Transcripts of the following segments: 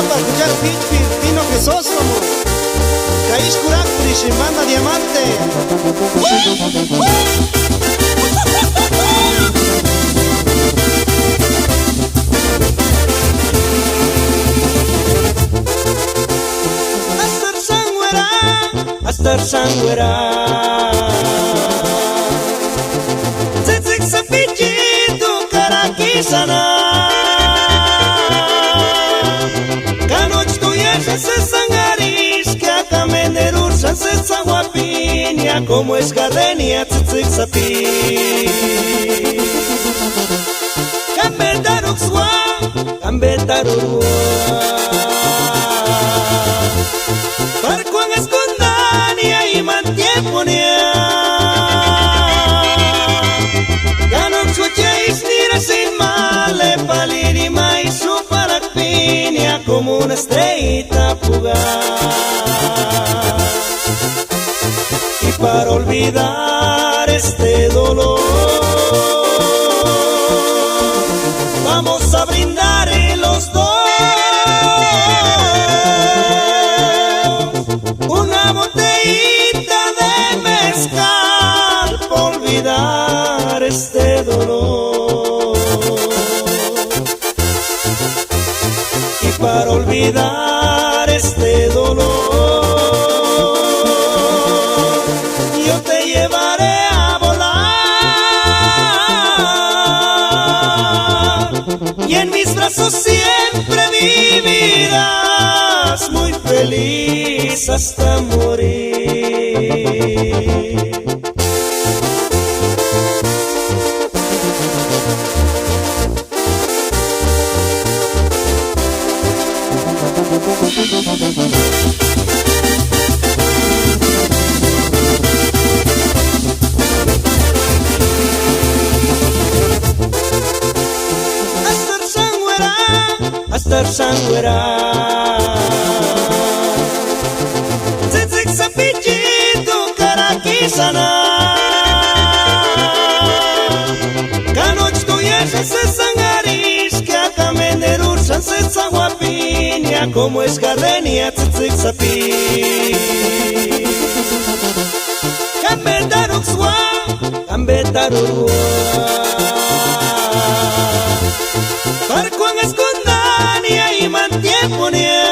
para escuchar Pino que sos como Kaish Kurak Prishimanda Diamante. Astar Sangwera Tzitzik Sapichitu Karakisana Kanoch Tuyesha se Sangarish Kamenderusha se Saguapinia como es Gardenia Tzitzik Sapi Kambedaruxwa Kambedarurwa Parkuan escondania y mantieponia Ganok suche istira sin male Palirima y su paracpinia como una estrellita fugaz Y para olvidar este dolor Vamos a brindar en los dos una botellita de mezcal por olvidar este dolor y para olvidar este dolor yo te llevaré a volar y en mis brazos siempre vivirás muy feliz hasta morir. Astar Sangwera Tzitzik Sapichitu Karakisana Kanoch Tuyesha se Sangarish Kamenderusha se Saguapinia como es Gardenia Tzitzik Sapi Kambedaruxwa Kambedarurwa Parkuan escondania y mantieponia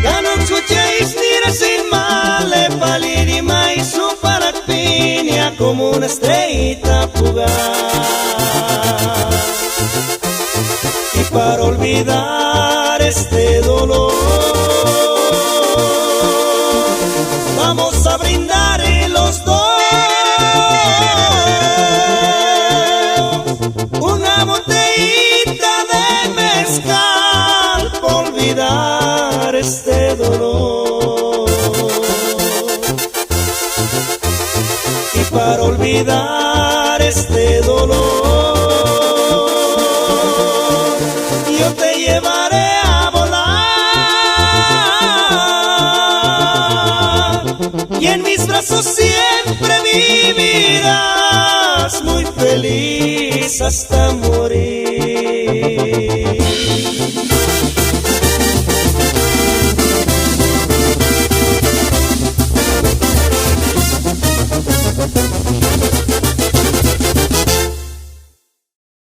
Ganok suche istira sin male Palirima y su paracpinia como una estrellita fugaz Y para olvidar este dolor Vamos a brindar en los dos una botellita de mezcal por olvidar este dolor y para olvidar este dolor yo te llevaré a volar y en mis brazos siempre vivirás muy feliz hasta morir.